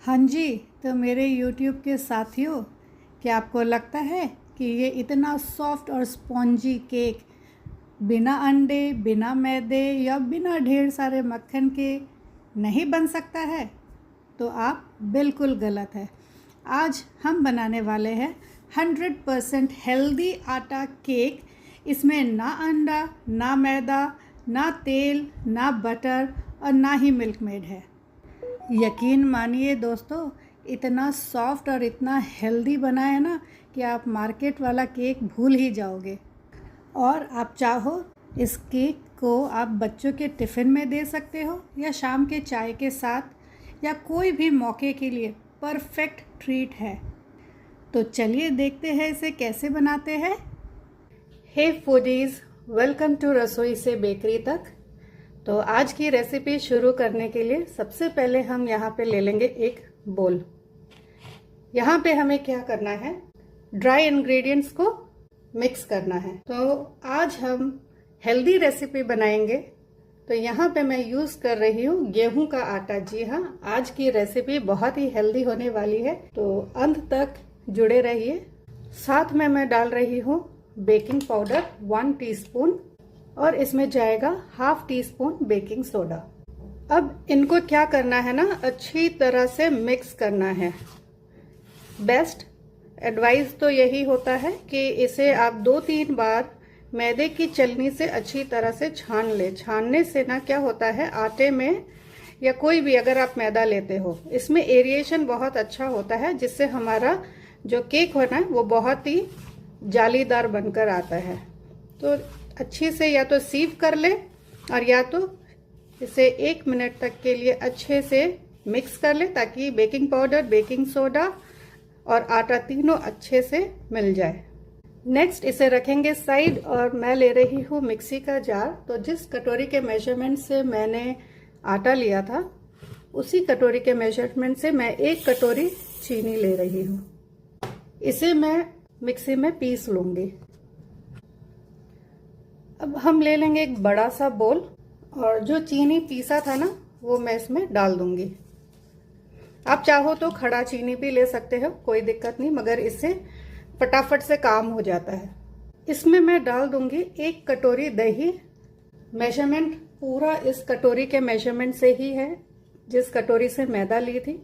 हाँ जी, तो मेरे YouTube के साथियों, क्या आपको लगता है कि ये इतना सॉफ्ट और स्पॉन्जी केक बिना अंडे, बिना मैदे या बिना ढेर सारे मक्खन के नहीं बन सकता है? तो आप बिल्कुल गलत है। आज हम बनाने वाले हैं 100% हेल्दी आटा केक। इसमें ना अंडा, ना मैदा, ना तेल, ना बटर और ना ही मिल्क मेड है। यकीन मानिए दोस्तों, इतना सॉफ्ट और इतना हेल्दी बना है ना कि आप मार्केट वाला केक भूल ही जाओगे। और आप चाहो इस केक को आप बच्चों के टिफ़िन में दे सकते हो या शाम के चाय के साथ या कोई भी मौके के लिए परफेक्ट ट्रीट है। तो चलिए देखते हैं इसे कैसे बनाते हैं। हे फूडीज़, वेलकम टू रसोई से बेकरी तक। तो आज की रेसिपी शुरू करने के लिए सबसे पहले हम यहाँ पे ले लेंगे एक बोल। यहाँ पे हमें क्या करना है, ड्राई इंग्रेडिएंट्स को मिक्स करना है। तो आज हम हेल्दी रेसिपी बनाएंगे। तो यहाँ पे मैं यूज़ कर रही हूँ गेहूं का आटा। जी हाँ, आज की रेसिपी बहुत ही हेल्दी होने वाली है, तो अंत तक जुड़े रहिए। साथ में मैं डाल रही हूँ बेकिंग पाउडर 1 टीस्पून और इसमें जाएगा ½ टीस्पून बेकिंग सोडा। अब इनको क्या करना है ना, अच्छी तरह से मिक्स करना है। बेस्ट एडवाइस तो यही होता है कि इसे आप 2-3 बार मैदे की छलनी से अच्छी तरह से छान ले। छानने से ना क्या होता है, आटे में या कोई भी अगर आप मैदा लेते हो, इसमें एरिएशन बहुत अच्छा होता है, जिससे हमारा जो केक होना है वो बहुत ही जालीदार बनकर आता है। तो अच्छी से या तो सीव कर ले और या तो इसे 1 मिनट तक के लिए अच्छे से मिक्स कर ले, ताकि बेकिंग पाउडर, बेकिंग सोडा और आटा तीनों अच्छे से मिल जाए। नेक्स्ट इसे रखेंगे साइड और मैं ले रही हूँ मिक्सी का जार। तो जिस कटोरी के मेजरमेंट से मैंने आटा लिया था, उसी कटोरी के मेजरमेंट से मैं 1 कटोरी चीनी ले रही हूँ। इसे मैं मिक्सी में पीस लूँगी। अब हम ले लेंगे एक बड़ा सा बोल और जो चीनी पीसा था ना, वो मैं इसमें डाल दूंगी। आप चाहो तो खड़ा चीनी भी ले सकते हो, कोई दिक्कत नहीं, मगर इससे फटाफट से काम हो जाता है। इसमें मैं डाल दूंगी 1 कटोरी दही। मेजरमेंट पूरा इस कटोरी के मेजरमेंट से ही है। जिस कटोरी से मैदा ली थी,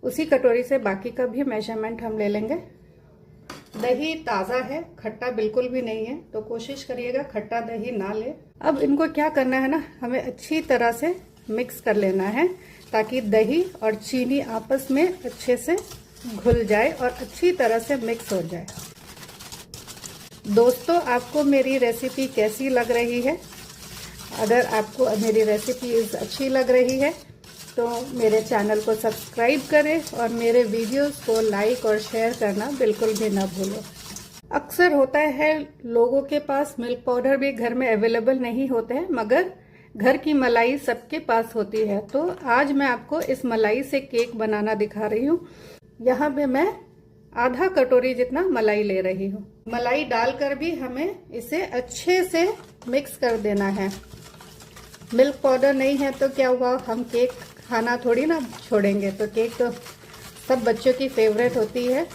उसी कटोरी से बाकी का भी मेजरमेंट हम ले लेंगे। दही ताज़ा है, खट्टा बिल्कुल भी नहीं है, तो कोशिश करिएगा खट्टा दही ना ले। अब इनको क्या करना है ना, हमें अच्छी तरह से मिक्स कर लेना है, ताकि दही और चीनी आपस में अच्छे से घुल जाए और अच्छी तरह से मिक्स हो जाए। दोस्तों, आपको मेरी रेसिपी कैसी लग रही है? अगर आपको मेरी रेसिपी अच्छी लग रही है तो मेरे चैनल को सब्सक्राइब करें और मेरे वीडियोस को लाइक और शेयर करना बिल्कुल भी ना भूलें। अक्सर होता है लोगों के पास मिल्क पाउडर भी घर में अवेलेबल नहीं होते हैं, मगर घर की मलाई सबके पास होती है। तो आज मैं आपको इस मलाई से केक बनाना दिखा रही हूँ। यहाँ पे मैं ½ कटोरी जितना मलाई ले रही हूँ। मलाई डालकर भी हमें इसे अच्छे से मिक्स कर देना है। मिल्क पाउडर नहीं है तो क्या हुआ, हम केक खाना थोड़ी ना छोड़ेंगे। तो केक तो सब बच्चों की फेवरेट होती है,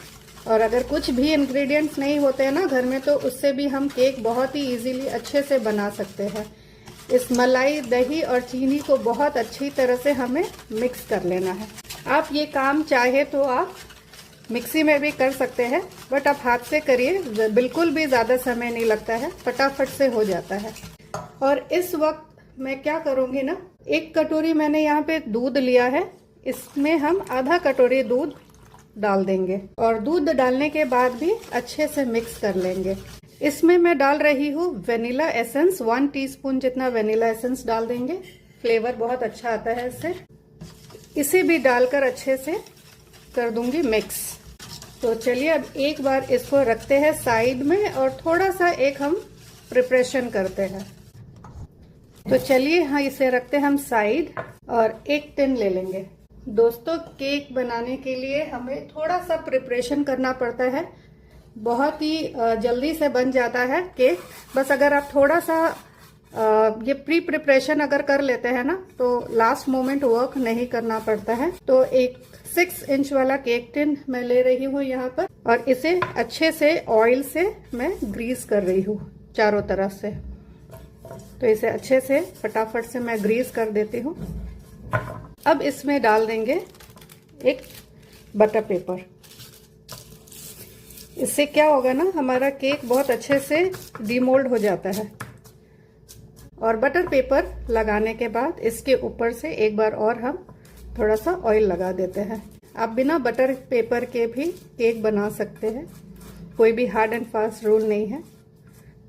और अगर कुछ भी इंग्रेडिएंट्स नहीं होते हैं ना घर में, तो उससे भी हम केक बहुत ही इजीली अच्छे से बना सकते हैं। इस मलाई, दही और चीनी को बहुत अच्छी तरह से हमें मिक्स कर लेना है। आप ये काम चाहे तो आप मिक्सी में भी कर सकते हैं, बट आप हाथ से करिए, बिल्कुल भी ज़्यादा समय नहीं लगता है, फटाफट से हो जाता है। और इस वक्त मैं क्या करूँगी ना, 1 कटोरी मैंने यहाँ पे दूध लिया है, इसमें हम ½ कटोरी दूध डाल देंगे और दूध डालने के बाद भी अच्छे से मिक्स कर लेंगे। इसमें मैं डाल रही हूँ वेनिला एसेंस, 1 टीस्पून जितना वेनिला एसेंस डाल देंगे। फ्लेवर बहुत अच्छा आता है इससे। इसे भी डालकर अच्छे से कर दूंगी मिक्स। तो चलिए अब एक बार इसको रखते हैं साइड में और थोड़ा सा एक हम प्रिपरेशन करते हैं। तो चलिए हाँ, इसे रखते हैं हम साइड और एक टिन ले लेंगे। दोस्तों, केक बनाने के लिए हमें थोड़ा सा प्रिपरेशन करना पड़ता है। बहुत ही जल्दी से बन जाता है केक, बस अगर आप थोड़ा सा ये प्री प्रिपरेशन अगर कर लेते हैं ना, तो लास्ट मोमेंट वर्क नहीं करना पड़ता है। तो एक 6 इंच वाला केक टिन मैं ले रही हूँ यहाँ पर, और इसे अच्छे से ऑयल से मैं ग्रीस कर रही हूँ चारों तरफ से। तो इसे अच्छे से फटाफट से मैं ग्रीस कर देती हूँ। अब इसमें डाल देंगे एक बटर पेपर। इससे क्या होगा ना, हमारा केक बहुत अच्छे से डीमोल्ड हो जाता है। और बटर पेपर लगाने के बाद इसके ऊपर से एक बार और हम थोड़ा सा ऑयल लगा देते हैं। आप बिना बटर पेपर के भी केक बना सकते हैं, कोई भी हार्ड एंड फास्ट रूल नहीं है।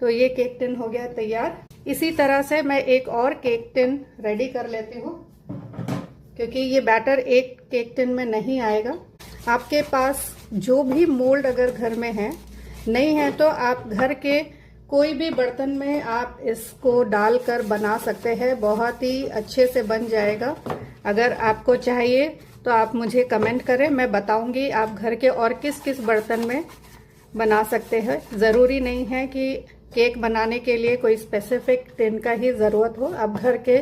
तो ये केक टिन हो गया तैयार। इसी तरह से मैं एक और केक टिन रेडी कर लेती हूँ, क्योंकि ये बैटर एक केक टिन में नहीं आएगा। आपके पास जो भी मोल्ड अगर घर में है, नहीं है तो आप घर के कोई भी बर्तन में आप इसको डालकर बना सकते हैं, बहुत ही अच्छे से बन जाएगा। अगर आपको चाहिए तो आप मुझे कमेंट करें, मैं बताऊंगी आप घर के और किस किस बर्तन में बना सकते हैं। ज़रूरी नहीं है कि केक बनाने के लिए कोई स्पेसिफिक टिन का ही ज़रूरत हो, आप घर के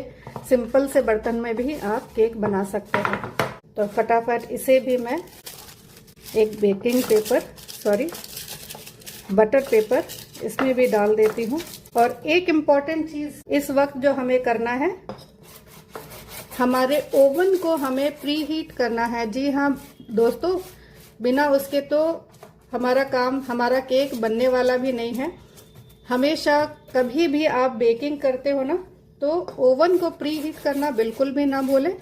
सिंपल से बर्तन में भी आप केक बना सकते हैं। तो फटाफट इसे भी मैं एक बटर पेपर इसमें भी डाल देती हूँ। और एक इम्पॉर्टेंट चीज़ इस वक्त जो हमें करना है, हमारे ओवन को हमें प्री हीट करना है। जी हाँ दोस्तों, बिना उसके तो हमारा केक बनने वाला भी नहीं है। हमेशा कभी भी आप बेकिंग करते हो ना, तो ओवन को प्री हीट करना बिल्कुल भी ना भूलें।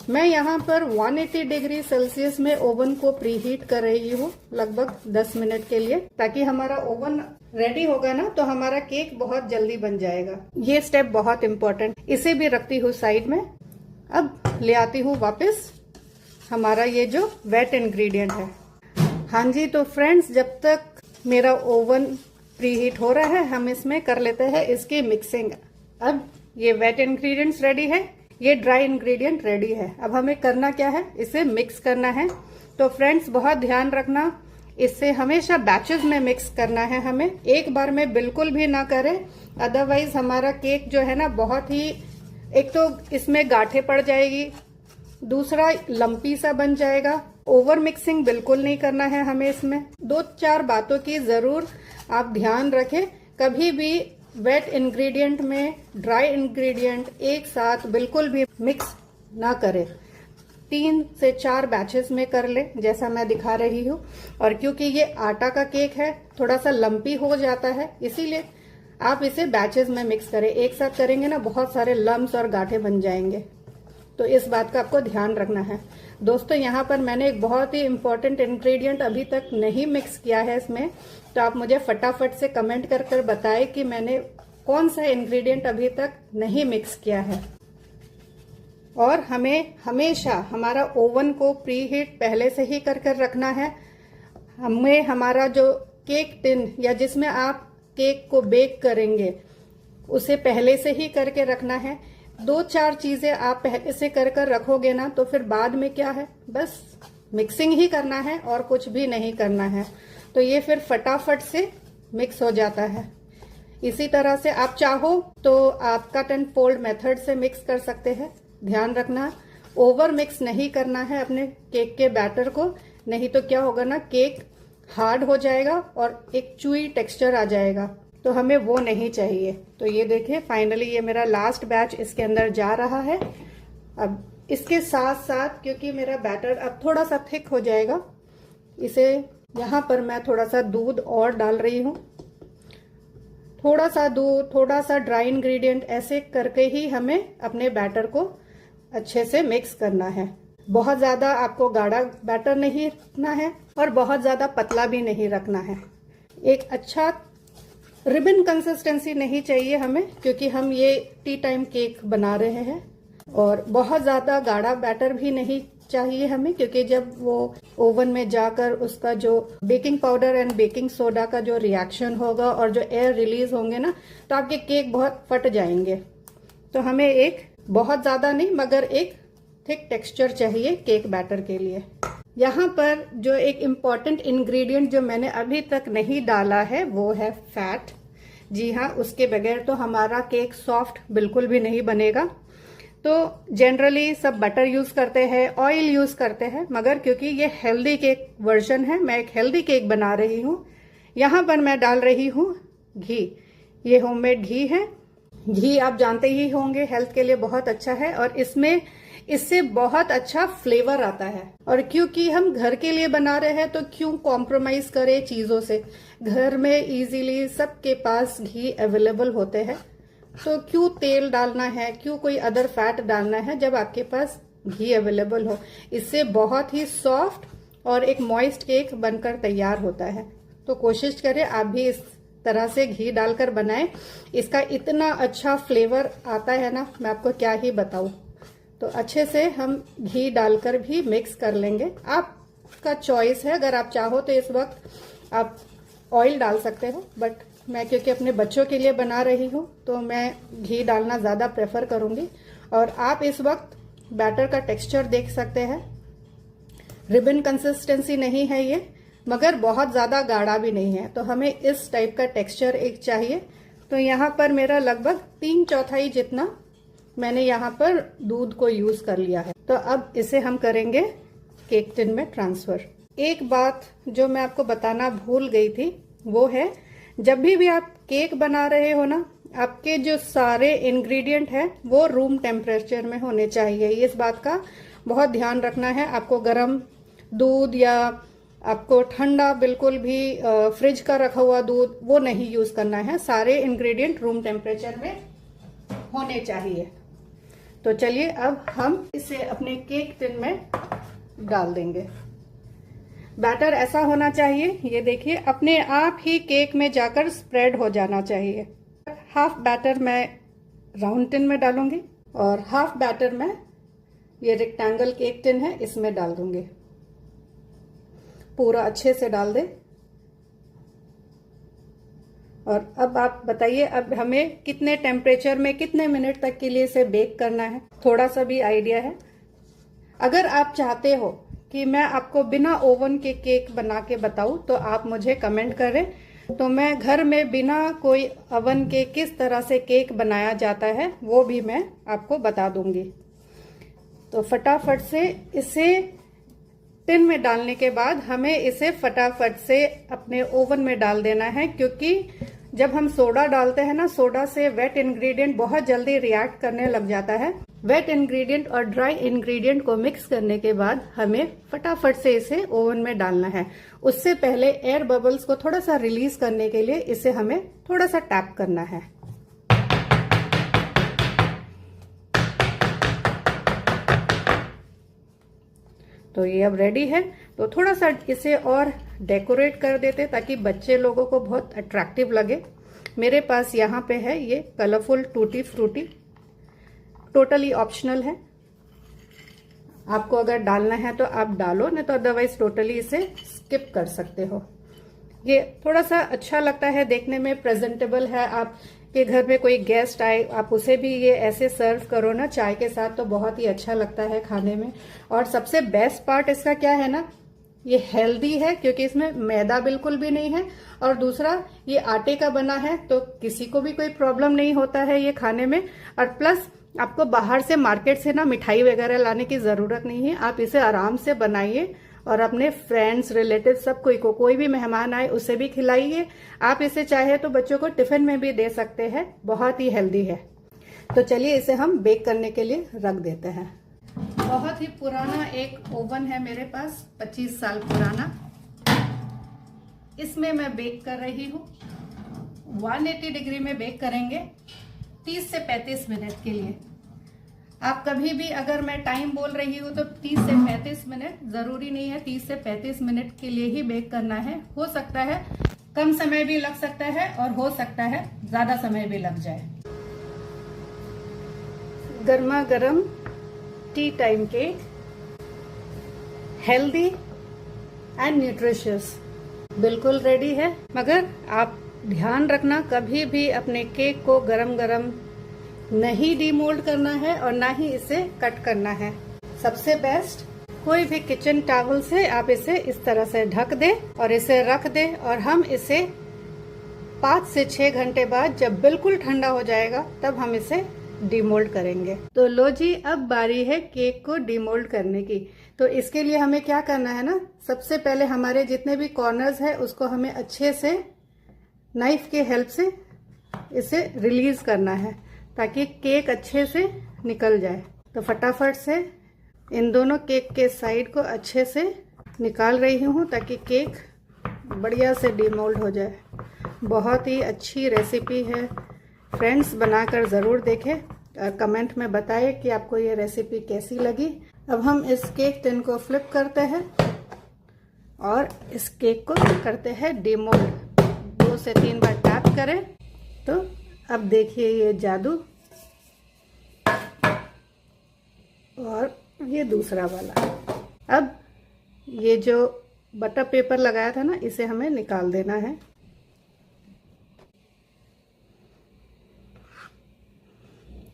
मैं यहाँ पर 180 डिग्री सेल्सियस में ओवन को प्री हीट कर रही हूँ लगभग 10 मिनट के लिए, ताकि हमारा ओवन रेडी होगा ना तो हमारा केक बहुत जल्दी बन जाएगा। ये स्टेप बहुत इम्पोर्टेंट। इसे भी रखती हूँ साइड में। अब ले आती हूँ वापस हमारा ये जो वेट इंग्रेडिएंट है। हाँ जी, तो फ्रेंड्स, जब तक मेरा ओवन प्री हीट हो रहा है, हम इसमें कर लेते हैं इसकी मिक्सिंग। अब ये वेट इंग्रेडिएंट्स रेडी है, ये ड्राई इंग्रेडिएंट रेडी है। अब हमें करना क्या है, इसे मिक्स करना है। तो फ्रेंड्स बहुत ध्यान रखना, इससे हमेशा बैचेस में मिक्स करना है हमें, एक बार में बिल्कुल भी ना करें। अदरवाइज हमारा केक जो है ना, बहुत ही, एक तो इसमें गांठें पड़ जाएगी, दूसरा लंपी सा बन जाएगा। ओवर मिक्सिंग बिल्कुल नहीं करना है हमें। इसमें 2-4 बातों की जरूर आप ध्यान रखें। कभी भी वेट इंग्रेडिएंट में ड्राई इंग्रेडिएंट एक साथ बिल्कुल भी मिक्स ना करें। 3 से 4 बैचेस में कर ले, जैसा मैं दिखा रही हूँ। और क्योंकि ये आटा का केक है, थोड़ा सा लंपी हो जाता है, इसीलिए आप इसे बैचेस में मिक्स करें। एक साथ करेंगे ना, बहुत सारे लम्स और गांठें बन जाएंगे। तो इस बात का आपको ध्यान रखना है। दोस्तों यहाँ पर मैंने एक बहुत ही इम्पोर्टेंट इंग्रेडिएंट अभी तक नहीं मिक्स किया है इसमें, तो आप मुझे फटाफट से कमेंट कर कर बताएं कि मैंने कौन सा इंग्रेडिएंट अभी तक नहीं मिक्स किया है। और हमें हमेशा हमारा ओवन को प्री हीट पहले से ही कर कर रखना है। हमें हमारा जो केक टिन या जिसमें आप केक को बेक करेंगे, उसे पहले से ही करके रखना है। 2-4 चीजें आप पहले से कर कर रखोगे ना, तो फिर बाद में क्या है, बस मिक्सिंग ही करना है और कुछ भी नहीं करना है। तो ये फिर फटाफट से मिक्स हो जाता है। इसी तरह से आप चाहो तो आप कट एंड फोल्ड मेथड से मिक्स कर सकते हैं। ध्यान रखना, ओवर मिक्स नहीं करना है अपने केक के बैटर को, नहीं तो क्या होगा ना, केक हार्ड हो जाएगा और एक चूई टेक्सचर आ जाएगा, तो हमें वो नहीं चाहिए। तो ये देखिए, फाइनली ये मेरा लास्ट बैच इसके अंदर जा रहा है। अब इसके साथ साथ, क्योंकि मेरा बैटर अब थोड़ा सा थिक हो जाएगा, इसे यहाँ पर मैं थोड़ा सा दूध और डाल रही हूँ। थोड़ा सा दूध, थोड़ा सा ड्राई इंग्रेडिएंट, ऐसे करके ही हमें अपने बैटर को अच्छे से मिक्स करना है। बहुत ज्यादा आपको गाढ़ा बैटर नहीं रखना है और बहुत ज्यादा पतला भी नहीं रखना है। एक अच्छा रिबन कंसिस्टेंसी नहीं चाहिए हमें, क्योंकि हम ये टी टाइम केक बना रहे हैं। और बहुत ज्यादा गाढ़ा बैटर भी नहीं चाहिए हमें, क्योंकि जब वो ओवन में जाकर उसका जो baking powder and baking soda का जो रिएक्शन होगा और जो एयर रिलीज होंगे ना, तो आपके केक बहुत फट जाएंगे। तो हमें एक बहुत ज्यादा नहीं, मगर एक थिक टेक्सचर चाहिए केक बैटर के लिए। यहाँ पर जो एक इम्पॉर्टेंट इंग्रेडिएंट जो मैंने अभी तक नहीं डाला है, वो है फैट। जी हाँ, उसके बगैर तो हमारा केक सॉफ्ट बिल्कुल भी नहीं बनेगा। तो जनरली सब बटर यूज करते हैं, ऑयल यूज करते हैं, मगर क्योंकि ये हेल्दी केक वर्जन है, मैं एक हेल्दी केक बना रही हूँ। यहाँ पर मैं डाल रही हूँ घी। ये होममेड घी है। घी आप जानते ही होंगे हेल्थ के लिए बहुत अच्छा है, और इससे बहुत अच्छा फ्लेवर आता है। और क्योंकि हम घर के लिए बना रहे हैं तो क्यों कॉम्प्रोमाइज करें चीजों से। घर में इजीली सबके पास घी अवेलेबल होते हैं, तो क्यों तेल डालना है, क्यों कोई अदर फैट डालना है जब आपके पास घी अवेलेबल हो। इससे बहुत ही सॉफ्ट और एक मॉइस्ट केक बनकर तैयार होता है। तो कोशिश करें आप भी इस तरह से घी डालकर बनाएं। इसका इतना अच्छा फ्लेवर आता है ना, मैं आपको क्या ही बताऊं। तो अच्छे से हम घी डालकर भी मिक्स कर लेंगे। आपका चॉइस है, अगर आप चाहो तो इस वक्त आप ऑयल डाल सकते हो, बट मैं क्योंकि अपने बच्चों के लिए बना रही हूँ तो मैं घी डालना ज़्यादा प्रेफर करूँगी। और आप इस वक्त बैटर का टेक्सचर देख सकते हैं। रिबन कंसिस्टेंसी नहीं है ये, मगर बहुत ज़्यादा गाढ़ा भी नहीं है। तो हमें इस टाइप का टेक्सचर एक चाहिए। तो यहाँ पर मेरा लगभग 3/4 जितना मैंने यहाँ पर दूध को यूज कर लिया है। तो अब इसे हम करेंगे केक टिन में ट्रांसफर। एक बात जो मैं आपको बताना भूल गई थी वो है, जब भी आप केक बना रहे हो ना, आपके जो सारे इंग्रेडिएंट है वो रूम टेम्परेचर में होने चाहिए। इस बात का बहुत ध्यान रखना है। आपको गर्म दूध या आपको ठंडा बिल्कुल भी फ्रिज का रखा हुआ दूध वो नहीं यूज करना है। सारे इंग्रेडिएंट रूम टेम्परेचर में होने चाहिए। तो चलिए अब हम इसे अपने केक टिन में डाल देंगे। बैटर ऐसा होना चाहिए, ये देखिए अपने आप ही केक में जाकर स्प्रेड हो जाना चाहिए। हाफ बैटर मैं राउंड टिन में डालूंगी और हाफ बैटर मैं ये रेक्टेंगल केक टिन है इसमें डाल दूंगी। पूरा अच्छे से डाल दें। और अब आप बताइए, अब हमें कितने टेम्परेचर में कितने मिनट तक के लिए इसे बेक करना है, थोड़ा सा भी आइडिया है? अगर आप चाहते हो कि मैं आपको बिना ओवन के केक बना के बताऊं तो आप मुझे कमेंट करें, तो मैं घर में बिना कोई ओवन के किस तरह से केक बनाया जाता है वो भी मैं आपको बता दूंगी। तो फटाफट से इसे टिन में डालने के बाद हमें इसे फटाफट से अपने ओवन में डाल देना है, क्योंकि जब हम सोडा डालते हैं ना, सोडा से वेट इंग्रेडिएंट बहुत जल्दी रिएक्ट करने लग जाता है। वेट इंग्रेडिएंट और ड्राई इंग्रेडिएंट को मिक्स करने के बाद हमें फटाफट से इसे ओवन में डालना है। उससे पहले एयर बबल्स को थोड़ा सा रिलीज करने के लिए इसे हमें थोड़ा सा टैप करना है। तो ये अब रेडी है। तो थोड़ा सा इसे और डेकोरेट कर देते ताकि बच्चे लोगों को बहुत अट्रैक्टिव लगे। मेरे पास यहाँ पे है ये colourful tutti frutti, totally optional है। आपको अगर डालना है तो आप डालो, नहीं तो अदरवाइज टोटली इसे स्किप कर सकते हो। ये थोड़ा सा अच्छा लगता है देखने में, प्रेजेंटेबल है। आपके घर में कोई गेस्ट आए, आप उसे भी ये ऐसे सर्व करो ना चाय के साथ, तो बहुत ही अच्छा लगता है खाने में। और सबसे बेस्ट पार्ट इसका क्या है ना, ये हेल्दी है क्योंकि इसमें मैदा बिल्कुल भी नहीं है, और दूसरा ये आटे का बना है तो किसी को भी कोई प्रॉब्लम नहीं होता है ये खाने में। और प्लस आपको बाहर से मार्केट से ना मिठाई वगैरह लाने की जरूरत नहीं है। आप इसे आराम से बनाइए और अपने फ्रेंड्स, रिलेटिव सब कोई भी मेहमान आए उसे भी खिलाइए। आप इसे चाहे तो बच्चों को टिफिन में भी दे सकते हैं, बहुत ही हेल्दी है। तो चलिए इसे हम बेक करने के लिए रख देते हैं। बहुत ही पुराना एक ओवन है मेरे पास, 25 साल पुराना। इसमें मैं बेक कर रही हूँ। 180 डिग्री में बेक करेंगे 30 से 35 मिनट के लिए। आप कभी भी, अगर मैं टाइम बोल रही हूँ तो 30 से 35 मिनट, जरूरी नहीं है 30 से 35 मिनट के लिए ही बेक करना है। हो सकता है कम समय भी लग सकता है और हो सकता है ज्यादा समय भी लग जाए। गर्मा गर्म T time cake, healthy and nutritious, बिल्कुल रेडी है। मगर आप ध्यान रखना, कभी भी अपने केक को गरम गरम नहीं डीमोल्ड करना है और ना ही इसे कट करना है। सबसे बेस्ट, कोई भी किचन टॉवल से आप इसे इस तरह से ढक दें और इसे रख दें, और हम इसे 5 से 6 घंटे बाद जब बिल्कुल ठंडा हो जाएगा तब हम इसे डीमोल्ड करेंगे। तो लो जी, अब बारी है केक को डीमोल्ड करने की। तो इसके लिए हमें क्या करना है ना, सबसे पहले हमारे जितने भी कॉर्नर्स है उसको हमें अच्छे से नाइफ के हेल्प से इसे रिलीज करना है ताकि केक अच्छे से निकल जाए। तो फटाफट से इन दोनों केक के साइड को अच्छे से निकाल रही हूँ ताकि केक बढ़िया से डीमोल्ड हो जाए। बहुत ही अच्छी रेसिपी है फ्रेंड्स, बनाकर ज़रूर देखें और कमेंट में बताएं कि आपको ये रेसिपी कैसी लगी। अब हम इस केक टिन को फ्लिप करते हैं और इस केक को करते हैं डीमोल्ड। 2 से 3 बार टैप करें तो अब देखिए ये जादू। और ये दूसरा वाला, अब ये जो बटर पेपर लगाया था ना, इसे हमें निकाल देना है।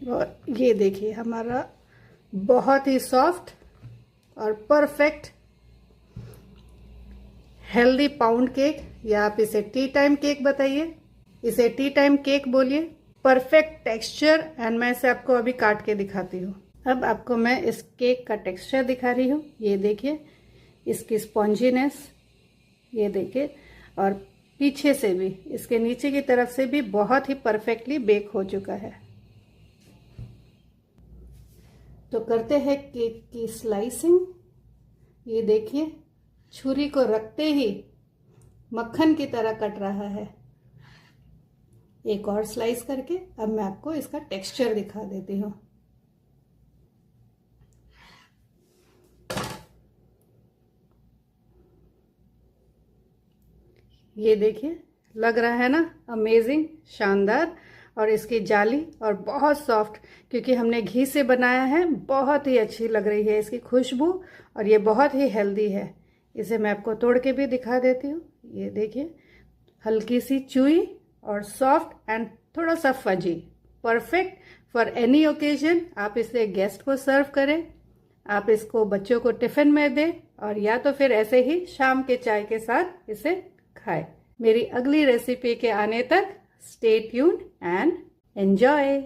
और ये देखिए हमारा बहुत ही सॉफ्ट और परफेक्ट हेल्दी पाउंड केक, या आप इसे टी टाइम केक बताइए, इसे टी टाइम केक बोलिए। परफेक्ट टेक्सचर, एंड मैं इसे आपको अभी काट के दिखाती हूँ। अब आपको मैं इस केक का टेक्सचर दिखा रही हूँ। ये देखिए इसकी स्पॉन्जीनेस, ये देखिए, और पीछे से भी, इसके नीचे की तरफ से भी बहुत ही परफेक्टली बेक हो चुका है। तो करते हैं केक की स्लाइसिंग। ये देखिए छुरी को रखते ही मक्खन की तरह कट रहा है। एक और स्लाइस करके अब मैं आपको इसका टेक्सचर दिखा देती हूँ। ये देखिए, लग रहा है ना अमेजिंग, शानदार। और इसकी जाली और बहुत सॉफ्ट, क्योंकि हमने घी से बनाया है, बहुत ही अच्छी लग रही है इसकी खुशबू। और ये बहुत ही हेल्दी है। इसे मैं आपको तोड़ के भी दिखा देती हूँ। ये देखिए हल्की सी चुई और सॉफ्ट एंड थोड़ा सा fuzzy, perfect for any occasion. आप इसे गेस्ट को सर्व करें, आप इसको बच्चों को टिफिन में दें, और या तो फिर ऐसे ही शाम के चाय के साथ इसे खाएं। मेरी अगली रेसिपी के आने तक स्टे ट्यून्ड एंड एंजॉय।